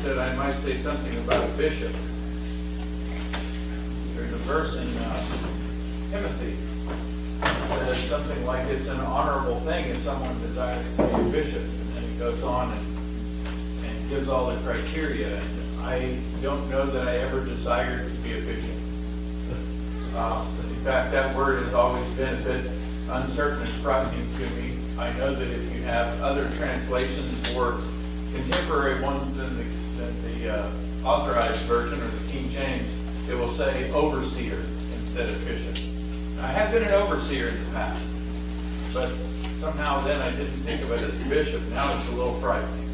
that I might say something about a bishop. There's a verse in Timothy that says something like it's an honorable thing if someone desires to be a bishop. And then he goes on and gives all the criteria. And I don't know that I ever desired to be a bishop. In fact, that word has always been a bit uncertain and frightening to me. I know that if you have other translations or contemporary ones than the authorized version or the King James, it will say overseer instead of bishop. I have been an overseer in the past, but somehow then I didn't think of it as bishop. Now it's a little frightening.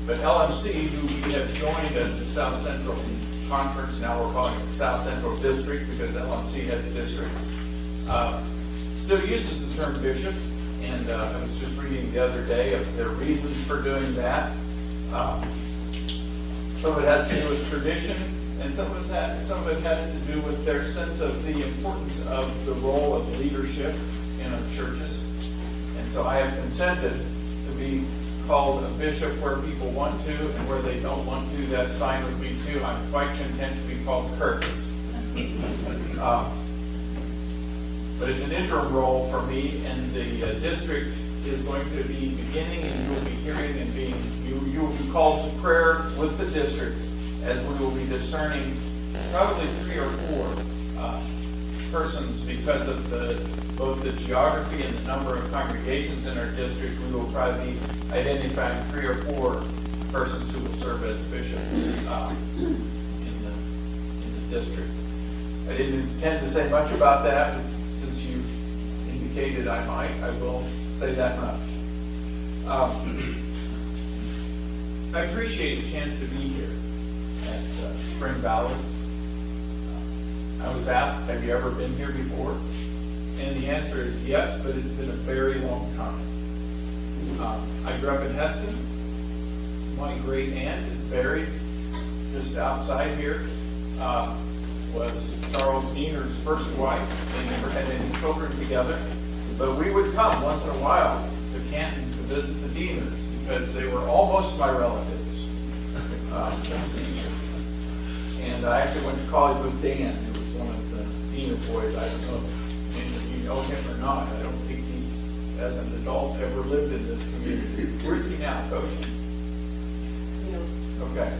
But LMC, who we have joined as the South Central Conference, now we're calling it the South Central District because LMC has districts, still uses the term bishop. And I was just reading the other day of their reasons for doing that. Some of it has to do with tradition, and some of it has to do with their sense of the importance of the role of leadership in our churches. And so I have consented to be called a bishop where people want to, and where they don't want to, that's fine with me too. I'm quite content to be called Kirk. But it's an interim role for me, and the district is going to be beginning, and you will be hearing and you will be called to prayer with the district as we will be discerning probably 3 or 4 persons because of both the geography and the number of congregations in our district. We will probably be identifying 3 or 4 persons who will serve as bishops in the district. I didn't intend to say much about that. Since you indicated I might, I will say that much. I appreciate a chance to be here at Spring Valley. I was asked, have you ever been here before? And the answer is yes, but it's been a very long time. I grew up in Heston. My great aunt is buried just outside here. Was Charles Diener's first wife. They never had any children together. But we would come once in a while to Canton to visit the Dieners because they were almost my relatives. And I actually went to college with Dan, who was one of the Diener boys. I don't know if you know him or not. I don't think he's, as an adult, ever lived in this community. Where's he now, Goshen? Okay.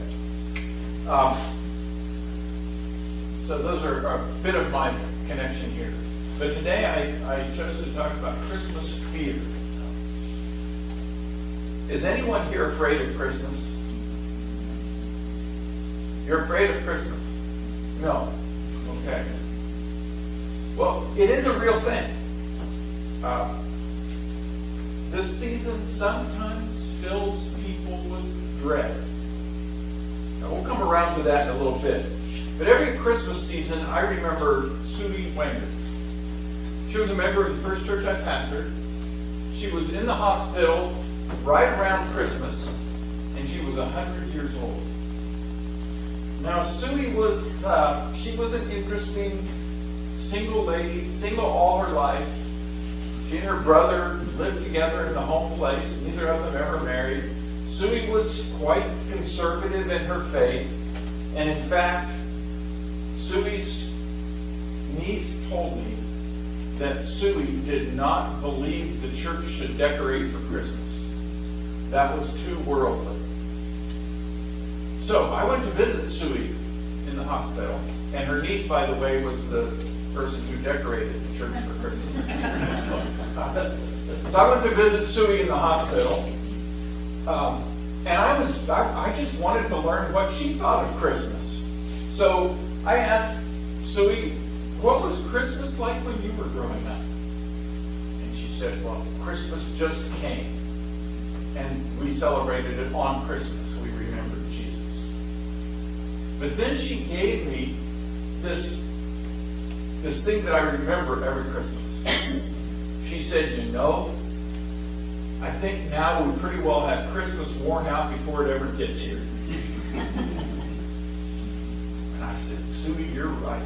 So those are a bit of my connection here. But today I chose to talk about Christmas fear. Is anyone here afraid of Christmas? You're afraid of Christmas? No. Okay. Well, it is a real thing. This season sometimes fills people with dread. Now we'll come around to that in a little bit. But every Christmas season, I remember Sudie Wenger. She was a member of the first church I pastored. She was in the hospital right around Christmas, and she was 100 years old. Now, Sudie was an interesting single lady, single all her life. She and her brother lived together in the home place. Neither of them ever married. Sudie was quite conservative in her faith, and in fact, Sudie's niece told me that Sudie did not believe the church should decorate for Christmas. That was too worldly. So I went to visit Sudie in the hospital, and her niece, by the way, was the person who decorated the church for Christmas. So I went to visit Sudie in the hospital, and I just wanted to learn what she thought of Christmas. So I asked Sudie, what was Christmas like when you were growing up? And she said, well, Christmas just came. And we celebrated it on Christmas. We remembered Jesus. But then she gave me this thing that I remember every Christmas. She said, you know, I think now we pretty well have Christmas worn out before it ever gets here. And I said, Sudie, you're right.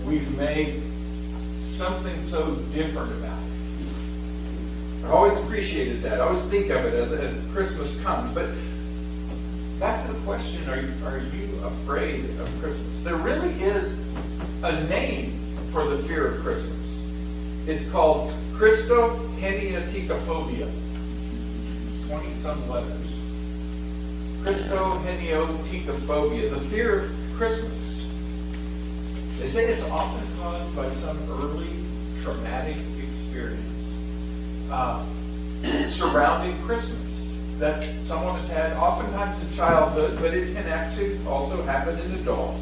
We've made something so different about it. I've always appreciated that. I always think of it as Christmas comes. But back to the question, are you afraid of Christmas? There really is a name for the fear of Christmas. It's called Christoheniotikophobia. 20-some letters. Christoheniotikophobia, the fear of Christmas. They say it's often caused by some early traumatic experience surrounding Christmas that someone has had, oftentimes in childhood, but it can actually also happen in adulthood.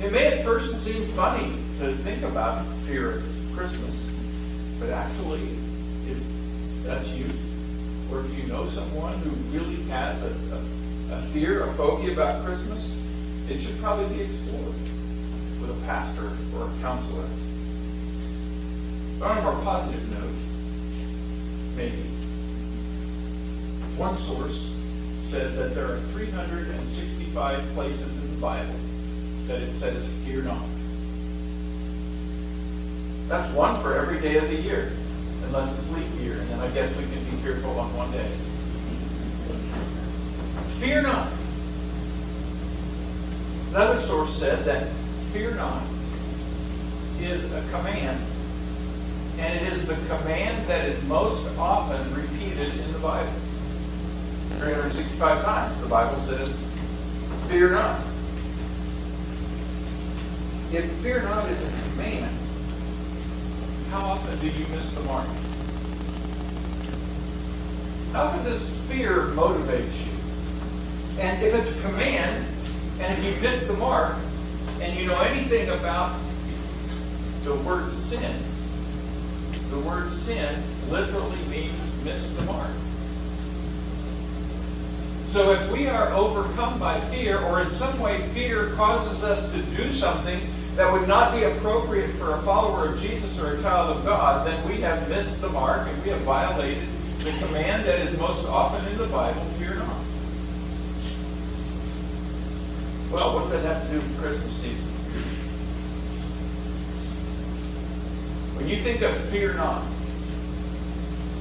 It may at first seem funny to think about fear of Christmas, but actually, if that's you, or if you know someone who really has a fear, a phobia about Christmas, it should probably be explored with a pastor or a counselor. But on a more positive note, maybe, one source said that there are 365 places in the Bible that it says, fear not. That's one for every day of the year, unless it's leap year, and then I guess we can be fearful on one day. Fear not. Another source said that fear not is a command, and it is the command that is most often repeated in the Bible. 365 times the Bible says, fear not. If fear not is a command, how often do you miss the mark? How often does fear motivate you? And if it's a command, and if you miss the mark, and you know anything about the word sin literally means miss the mark. So if we are overcome by fear, or in some way fear causes us to do something that would not be appropriate for a follower of Jesus or a child of God, then we have missed the mark and we have violated the command that is most often in the Bible, fear not. Well, what's that have to do with Christmas season? When you think of fear not,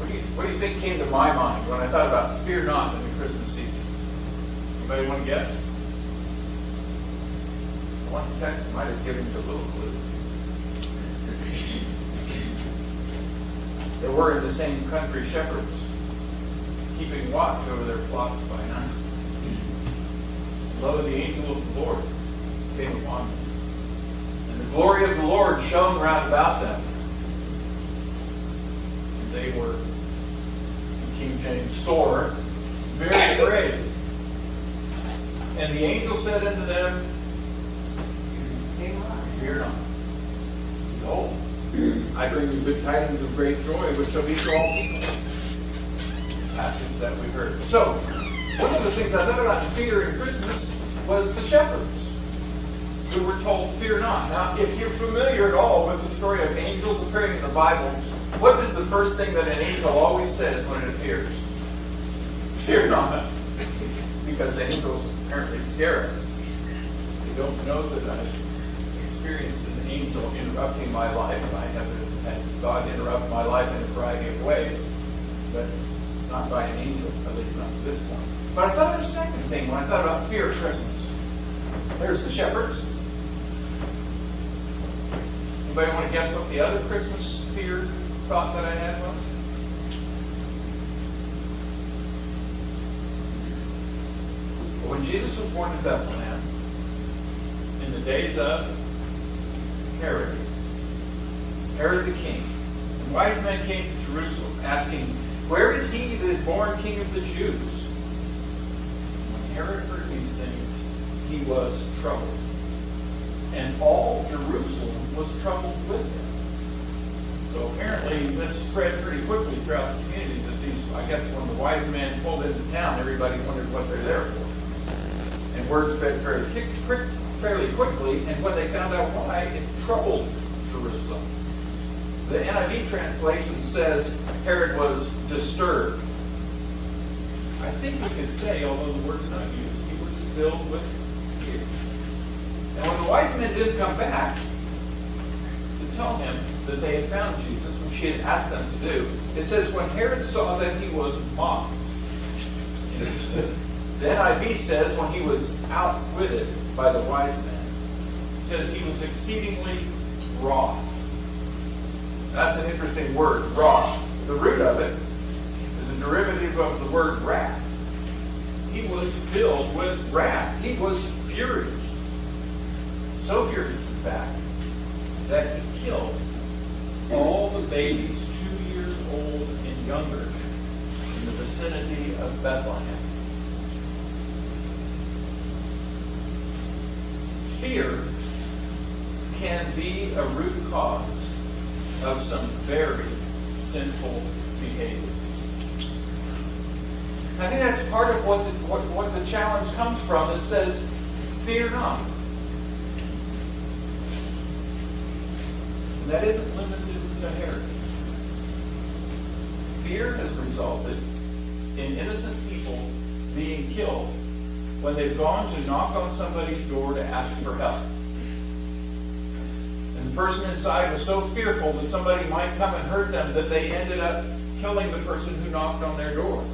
what do you think came to my mind when I thought about fear not in the Christmas season? Anybody want to guess? One text might have given you a little clue. There were in the same country shepherds keeping watch over their flocks by night. Lo, the angel of the Lord came upon them, and the glory of the Lord shone round about them. And they were, in King James, sore, very afraid. And the angel said unto them, fear not. Behold, I bring you good tidings of great joy, which shall be to all people. Passage that we heard. So, one of the things I thought about fear in Christmas was the shepherds, who were told, fear not. Now, if you're familiar at all with the story of angels appearing in the Bible, what is the first thing that an angel always says when it appears? Fear not. Because angels apparently scare us. They don't know that I've experienced an angel interrupting my life. I have had God interrupt my life in a variety of ways, but not by an angel, at least not at this point. But I thought of a second thing when I thought about fear of Christmas. There's the shepherds. Anybody want to guess what the other Christmas fear thought that I had was? When Jesus was born in Bethlehem, in the days of Herod the king, and wise men came to Jerusalem asking, where is he that is born King of the Jews? When Herod heard these things, he was troubled. And all Jerusalem was troubled with him. So apparently this spread pretty quickly throughout the community that these, I guess when the wise men pulled into town, everybody wondered what they're there for. And word spread fairly quickly, and when they found out why, it troubled Jerusalem. The NIV translation says Herod was disturbed. I think we could say, although the word's not used, he was filled with fear. And when the wise men did come back to tell him that they had found Jesus, which he had asked them to do. It says, when Herod saw that he was mocked, the NIV says, when he was outwitted by the wise men, it says he was exceedingly wroth. That's an interesting word, wroth. The root of it is a derivative of the word wrath. He was filled with wrath. He was furious. So furious, in fact, that he killed all the babies 2 years old and younger in the vicinity of Bethlehem. Fear can be a root cause of some very sinful behaviors. I think that's part of what the challenge comes from. It says, fear not. And that isn't limited to Herod. Fear has resulted in innocent people being killed when they've gone to knock on somebody's door to ask for help. And the person inside was so fearful that somebody might come and hurt them that they ended up killing the person who knocked on their door.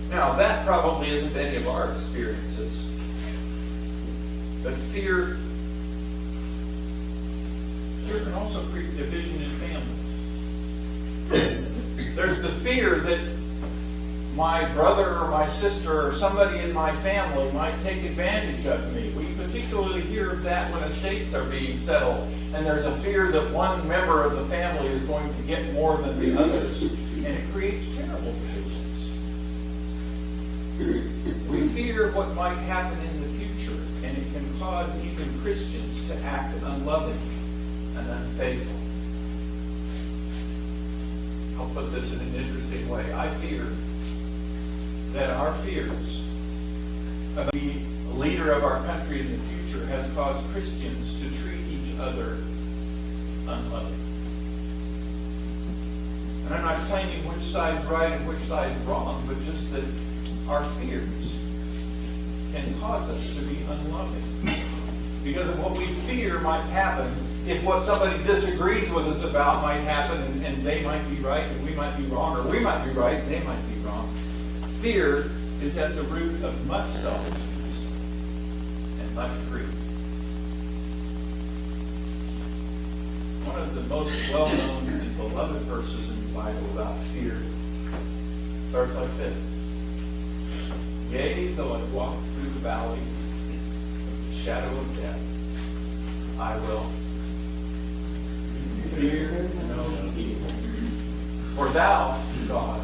Now, that probably isn't any of our experiences. But fear can also create division in families. There's the fear that my brother or my sister or somebody in my family might take advantage of me. We particularly hear of that when estates are being settled, and there's a fear that one member of the family is going to get more than the others, and it creates terrible divisions. We fear what might happen in the future, and it can cause even Christians to act unloving and unfaithful. I'll put this in an interesting way. I fear that our fears about being a leader of our country in the future has caused Christians to treat each other unloving. And I'm not claiming which side's right and which side's wrong, but just that our fears can cause us to be unloving. Because of what we fear might happen, if what somebody disagrees with us about might happen, and they might be right and we might be wrong, or we might be right and they might be wrong. Fear is at the root of much selfishness and much greed. One of the most well-known and beloved verses in the Bible about fear starts like this. Yea, though I walk through the valley of the shadow of death, I will fear no evil. For thou, God,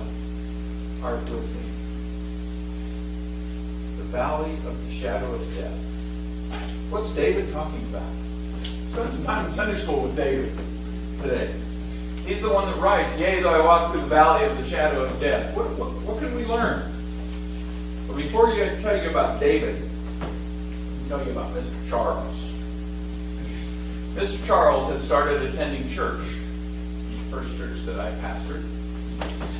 art with me. The valley of the shadow of death. What's David talking about? Spend some time in Sunday school with David today. He's the one that writes, Yea, though I walk through the valley of the shadow of death. What can we learn? Well, before I tell you about David, I'll tell you about Mr. Charles. Mr. Charles had started attending church, the first church that I pastored.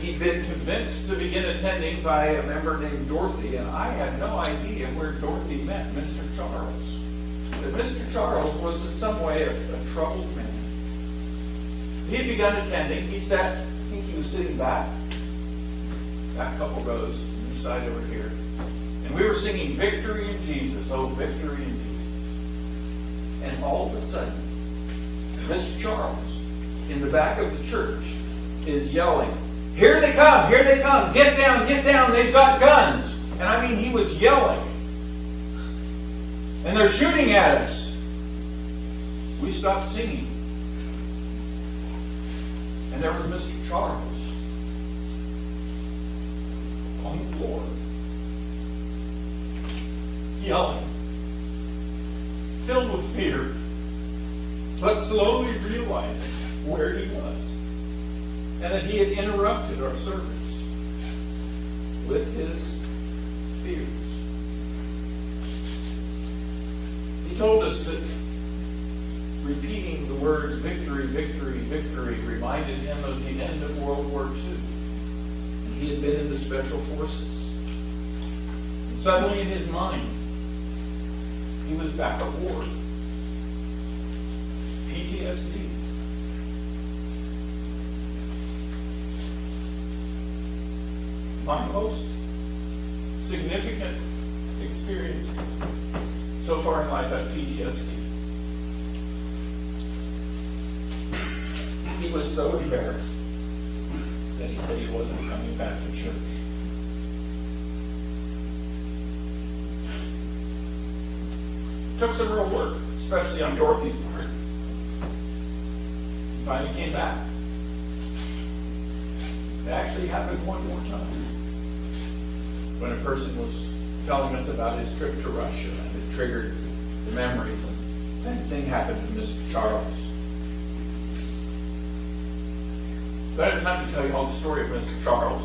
He'd been convinced to begin attending by a member named Dorothy, and I had no idea where Dorothy met Mr. Charles. But Mr. Charles was in some way a troubled man. He had begun attending. He sat, I think he was sitting back a couple rows, this side over here. And we were singing Victory in Jesus, oh, victory in Jesus. And all of a sudden, Mr. Charles, in the back of the church, is yelling, Here they come, get down, they've got guns. And I mean, he was yelling. And they're shooting at us. We stopped singing. And there was Mr. Charles on the floor, yelling, filled with fear, but slowly realizing where he was, and that he had interrupted our service with his fears. He told us that repeating the words victory, victory, victory reminded him of the end of World War II. And he had been in the Special Forces. And suddenly in his mind, he was back at war. PTSD. my most significant experience so far in life had PTSD. He was so embarrassed that he said he wasn't coming back to church. Took some real work, especially on Dorothy's part. He finally came back. It actually happened one more time when a person was telling us about his trip to Russia, and it triggered the memories. And the same thing happened to Mr. Charles. I don't have time to tell you all the story of Mr. Charles,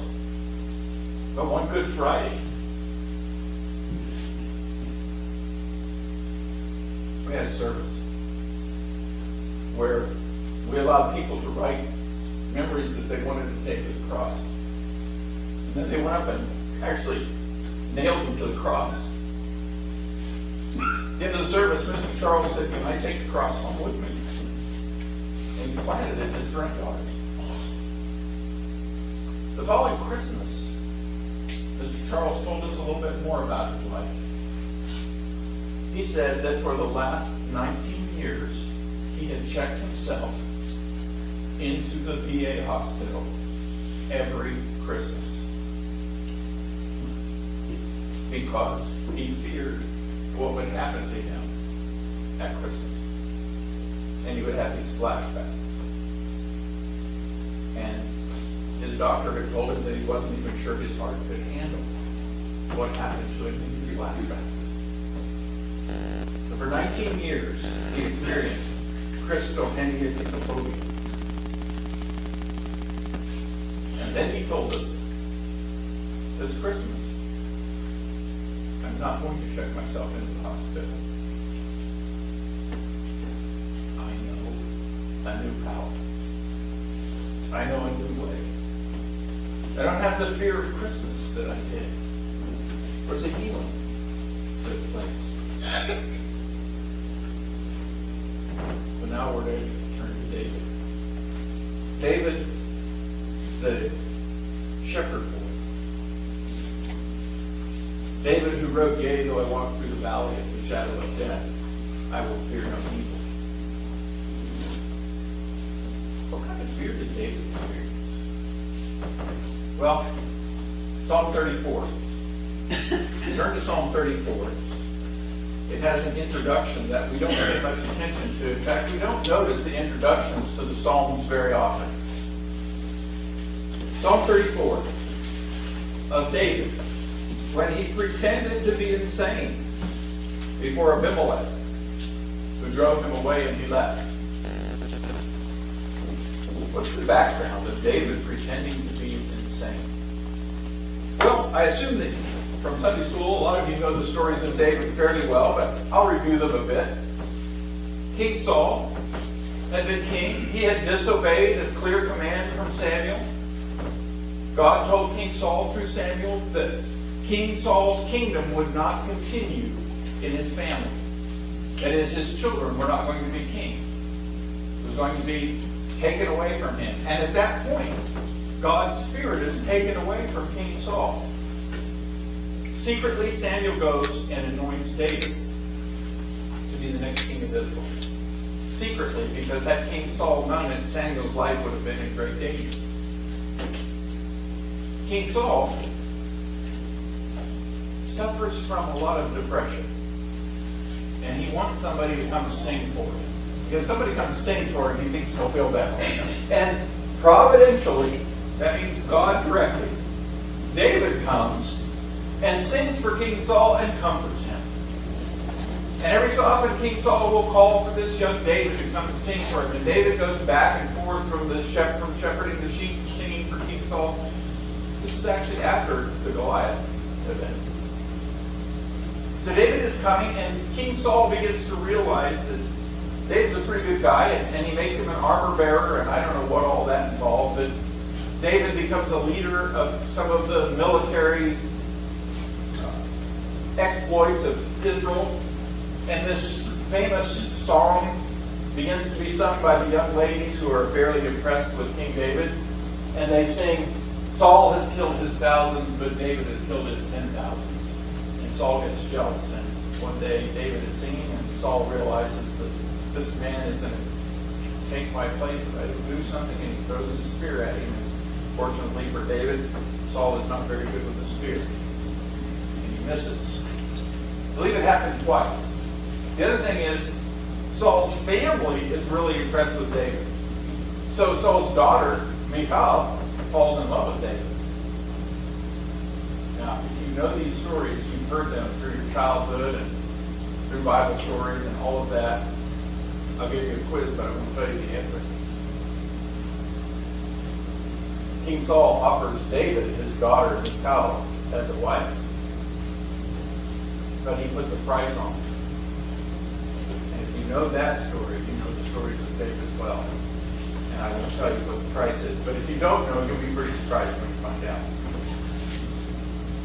but one Good Friday, we had a service where we allowed people to write memories that they wanted to take to the cross. And then they went up and actually nailed them to the cross. At the end of the service, Mr. Charles said, "Can I take the cross home with me?" And he planted it in his front yard. The following Christmas, Mr. Charles told us a little bit more about his life. He said that for the last 19 years, he had checked himself into the VA hospital every Christmas because he feared what would happen to him at Christmas. And he would have these flashbacks. And his doctor had told him that he wasn't even sure his heart could handle what happened to him in these flashbacks. So for 19 years, he experienced Christophobia. And then he told us, this Christmas, I'm not going to check myself into the hospital. I know a new power. I know a new way. I don't have the fear of Christmas that I did. There's a healing that took place. So now we're ready to turn to David. David, the shepherd boy. David who wrote, "Yea, though I walk through the valley of the shadow of death, I will fear no evil." What kind of fear did David experience? Well, Psalm 34. Turn to Psalm 34. It has an introduction that we don't pay much attention to. In fact, we don't notice the introductions to the Psalms very often. Psalm 34 of David, when he pretended to be insane before Abimelech, who drove him away and he left. What's the background of David pretending to be insane? Well, I assume that from Sunday school, a lot of you know the stories of David fairly well, but I'll review them a bit. King Saul had been king. He had disobeyed a clear command from Samuel. God told King Saul through Samuel that King Saul's kingdom would not continue in his family. That is, his children were not going to be king. It was going to be taken away from him. And at that point, God's spirit is taken away from King Saul. Secretly, Samuel goes and anoints David to be the next king of Israel. Secretly, because had King Saul known it, Samuel's life would have been in great danger. King Saul suffers from a lot of depression. And he wants somebody to come sing for him. If somebody comes sing for him, he thinks he'll feel better. And providentially, that means God directly, David comes and sings for King Saul and comforts him. And every so often, King Saul will call for this young David to come and sing for him. And David goes back and forth from shepherding the sheep to singing for King Saul. This is actually after the Goliath event. So David is coming, and King Saul begins to realize that David's a pretty good guy, and he makes him an armor bearer, and I don't know what all that involved, but David becomes a leader of some of the military exploits of Israel. And this famous song begins to be sung by the young ladies who are fairly impressed with King David. And they sing, Saul has killed his thousands, but David has killed his 10,000s. And Saul gets jealous. And one day David is singing, and Saul realizes that this man is going to take my place if I don't do something, and he throws his spear at him. And fortunately for David, Saul is not very good with the spear. And he misses. I believe it happened twice. The other thing is, Saul's family is really impressed with David. So Saul's daughter, Michal, falls in love with David. Now, if you know these stories, you've heard them through your childhood and through Bible stories and all of that. I'll give you a quiz, but I won't tell you the answer. King Saul offers David his daughter Michal as a wife, but he puts a price on it. And if you know that story, you know the stories of David well. And I won't tell you what the price is, but if you don't know, you'll be pretty surprised when you find out.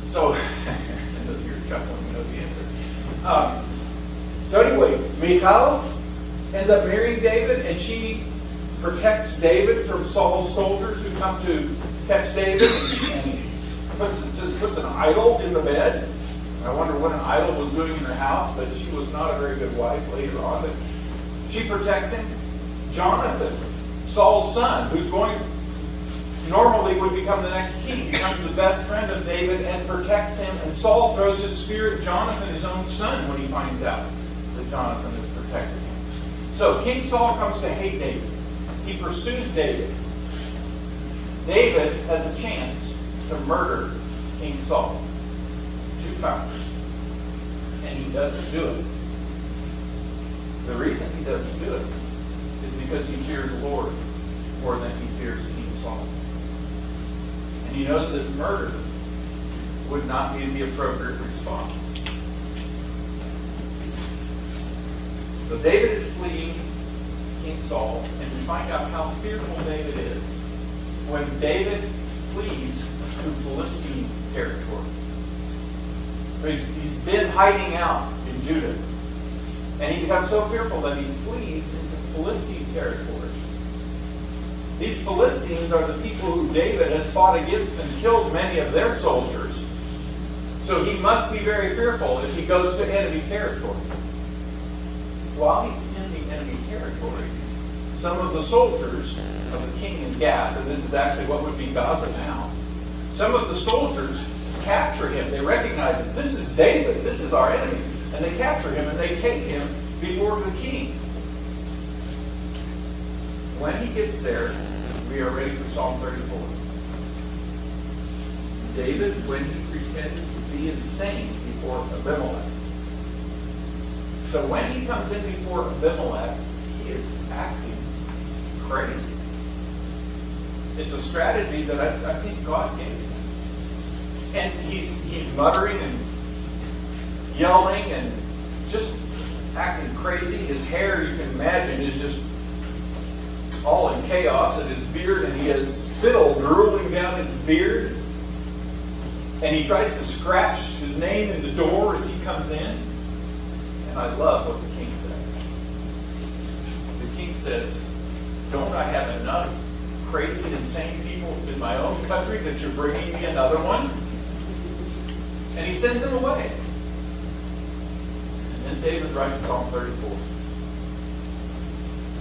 So, and if you're chuckling, you know the answer. So anyway, Michal ends up marrying David, and she protects David from Saul's soldiers who come to catch David, and puts an idol in the bed. I wonder what an idol was doing in her house, but she was not a very good wife later on. But she protects him. Jonathan, Saul's son, who's normally would become the next king, becomes the best friend of David and protects him. And Saul throws his spear at Jonathan, his own son, when he finds out that Jonathan is protecting him. So King Saul comes to hate David. He pursues David. David has a chance to murder King Saul 2 times. And he doesn't do it. The reason he doesn't do it is because he fears the Lord more than he fears King Saul. And he knows that murder would not be the appropriate response. So David is fleeing King Saul, and we find out how fearful David is when David flees to Philistine territory. He's been hiding out in Judah, and he becomes so fearful that he flees into Philistine territory. These Philistines are the people who David has fought against and killed many of their soldiers. So he must be very fearful if he goes to enemy territory. While he's in the enemy territory, some of the soldiers of the king in Gath, and this is actually what would be Gaza now, some of the soldiers capture him. They recognize that this is David, this is our enemy, and they capture him and they take him before the king. When he gets there, we are ready for Psalm 34. David, when he pretended to be insane before Abimelech. So when he comes in before Abimelech, he is acting crazy. It's a strategy that I think God gave him. And he's muttering and yelling and just acting crazy. His hair, you can imagine, is just all in chaos, and his beard, and he has spittle drooling down his beard. And he tries to scratch his name in the door as he comes in. And I love what the king says. The king says, "Don't I have enough crazy, insane people in my own country that you're bringing me another one?" And he sends him away. And then David writes Psalm 34.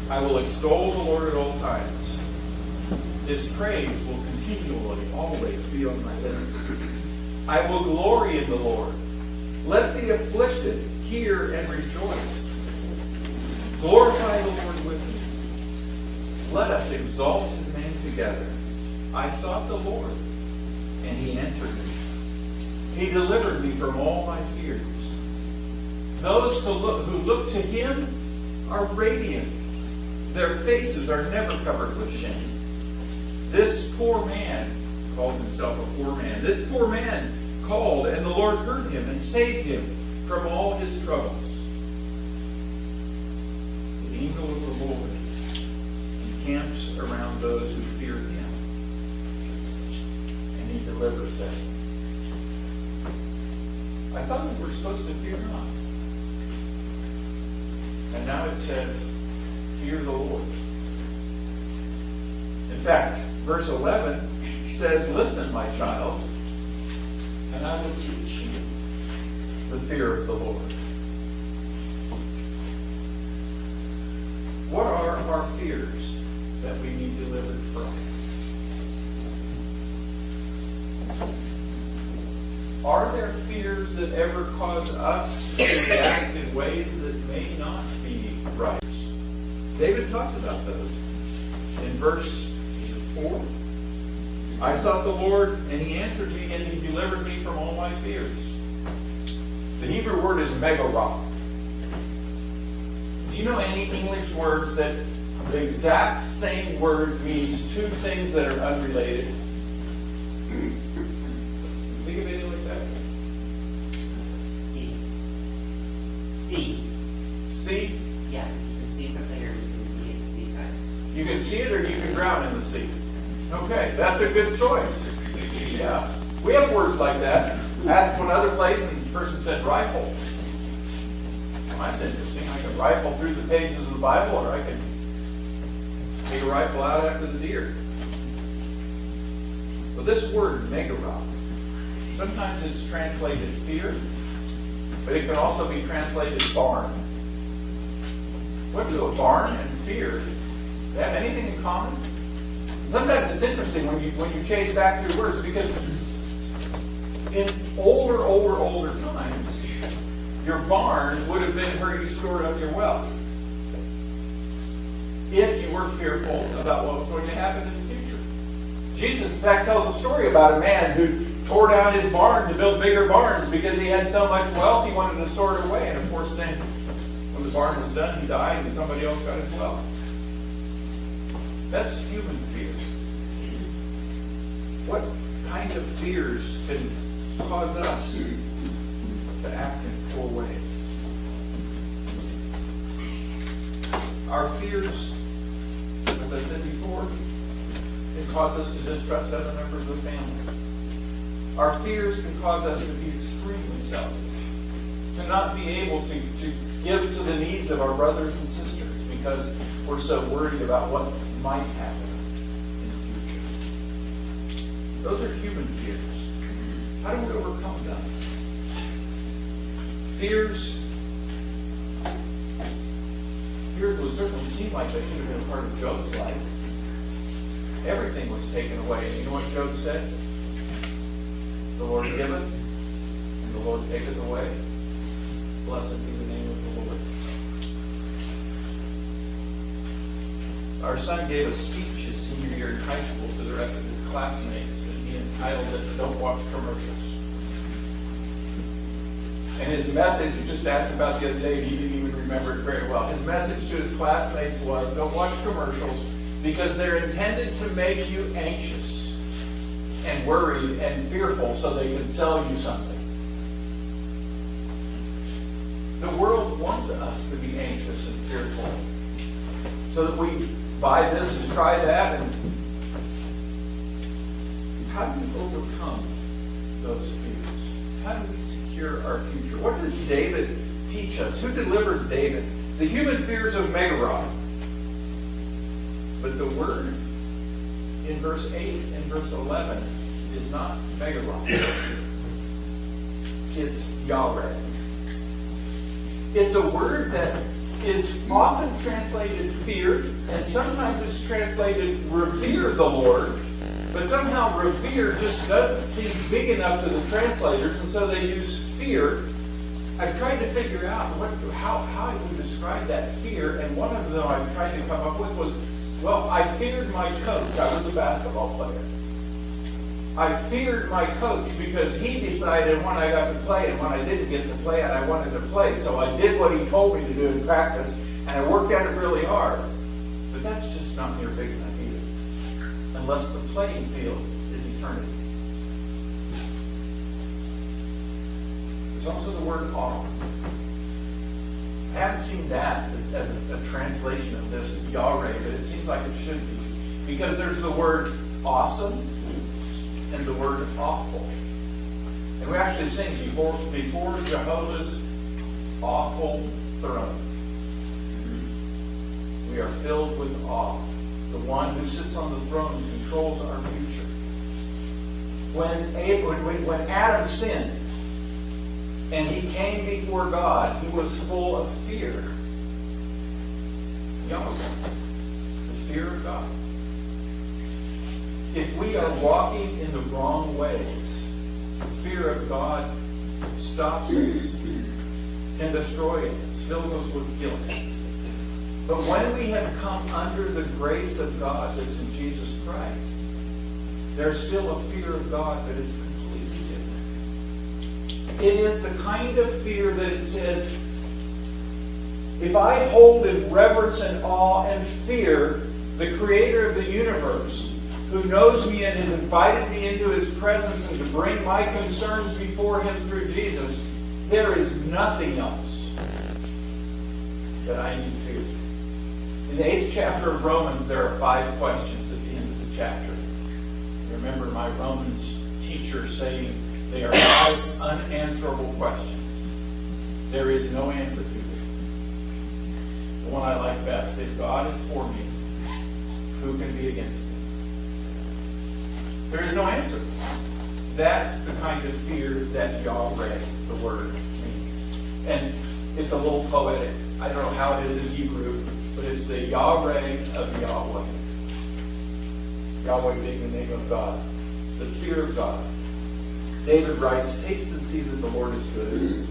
I will extol the Lord at all times. His praise will continually, always be on my lips. I will glory in the Lord. Let the afflicted hear and rejoice. Glorify the Lord with me. Let us exalt his name together. I sought the Lord, and he answered me. He delivered me from all my fears. Those who look to him are radiant. Their faces are never covered with shame. This poor man called himself a poor man. This poor man called, and the Lord heard him and saved him from all his troubles. The angel of the Lord encamps around those who fear him, and he delivers them. I thought we were supposed to fear not. And now it says, fear the Lord. In fact, verse 11 says, listen, my child, and I will teach you the fear of the Lord. What are our fears that we need delivered from? Are there fears that ever cause us to react in ways that may not be right? David talks about those. In verse 4, I sought the Lord, and He answered me, and He delivered me from all my fears. The Hebrew word is megarah. Do you know any English words that the exact same word means two things that are unrelated? Think of anything like that? See. See? Yeah, you can see something or you can be at the seaside. You can see it or you can drown in the sea. Okay, that's a good choice. Yeah. We have words like that. Asked one other place and the person said rifle. Well, that's interesting. I can rifle through the pages of the Bible, or I can take a rifle out after the deer. Well, this word, megarah, sometimes it's translated fear, but it can also be translated barn. What do a barn and fear, they have anything in common? Sometimes it's interesting when you chase back through words, because in older times, your barn would have been where you stored up your wealth. If you were fearful about what was going to happen in the future. Jesus, in fact, tells a story about a man who tore down his barn to build bigger barns because he had so much wealth he wanted to store it away. And of course then, when the barn was done, he died and somebody else got his wealth. That's human fear. What kind of fears can cause us to act in poor ways? Our fears, as I said before, can cause us to distrust other members of the family. Our fears can cause us to be extremely selfish, to not be able to give to the needs of our brothers and sisters because we're so worried about what might happen in the future. Those are human fears. How do we overcome them? Fears would certainly seem like they should have been a part of Job's life. Everything was taken away. And you know what Job said? The Lord giveth, and the Lord taketh away. Blessed be the name of the Lord. Our son gave a speech his senior year in high school to the rest of his classmates, and he entitled it, Don't Watch Commercials. And his message, you just asked about the other day, he didn't even remember it very well. His message to his classmates was, don't watch commercials because they're intended to make you anxious and worried and fearful so they can sell you something. The world wants us to be anxious and fearful so that we buy this and try that. And how do we overcome those fears? How do we secure our future? What does David teach us? Who delivered David? The human fears of Megarah. But the word in verse 8 and verse 11 is not Megarah. It's Yahweh. It's a word that is often translated fear, and sometimes it's translated revere the Lord. But somehow revere just doesn't seem big enough to the translators, and so they use fear. I've tried to figure out how I would describe that fear, and one of them I've tried to come up with was, well, I feared my coach. I was a basketball player. I feared my coach because he decided when I got to play and when I didn't get to play and I wanted to play. So I did what he told me to do in practice, and I worked at it really hard. But that's just not near big enough either, unless the playing field is eternity. There's also the word awe. I haven't seen that as a translation of this Yahweh, but it seems like it should be. Because there's the word awesome and the word awful. And we actually sing before Jehovah's awful throne. We are filled with awe. The one who sits on the throne controls our future. when Adam sinned and he came before God, he was full of fear. Yahweh, the fear of God. If we are walking in the wrong ways, the fear of God stops us, can destroy us, fills us with guilt. But when we have come under the grace of God that's in Jesus Christ, there's still a fear of God that is completely different. It is the kind of fear that it says, if I hold in reverence and awe and fear the Creator of the universe, who knows me and has invited me into His presence and to bring my concerns before Him through Jesus, there is nothing else that I need fear. In the 8th chapter of Romans, there are 5 questions at the end of the chapter. I remember my Romans teacher saying they are 5 unanswerable questions. There is no answer to them. The one I like best, if God is for me, who can be against me? There is no answer. That's the kind of fear that Yahweh, the word, means. And it's a little poetic. I don't know how it is in Hebrew, but it's the Yahweh of Yahweh. Yahweh being the name of God. The fear of God. David writes, taste and see that the Lord is good.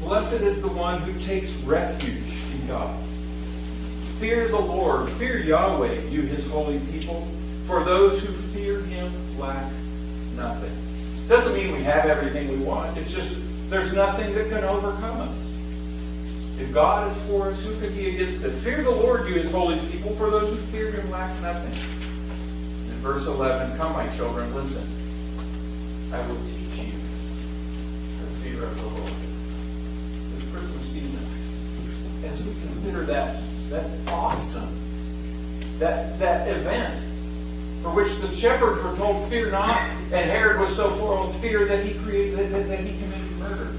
Blessed is the one who takes refuge in God. Fear the Lord. Fear Yahweh, you His holy people. For those who fear Him lack nothing. Doesn't mean we have everything we want. It's just there's nothing that can overcome us. If God is for us, who can be against it? Fear the Lord, you His holy people. For those who fear Him lack nothing. In verse 11, come my children, listen. I will teach you the fear of the Lord. This Christmas season, as we consider that awesome, that event, for which the shepherds were told, fear not, and Herod was so full of fear that he committed murder.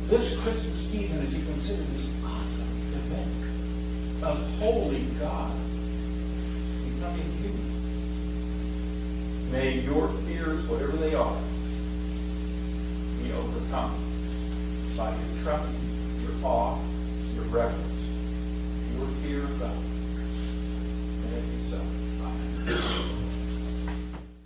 This Christmas season, as you consider this awesome event of holy God becoming human, may your fears, whatever they are, be overcome by your trust, your awe, your reverence, your fear of God. May it be so. Amen.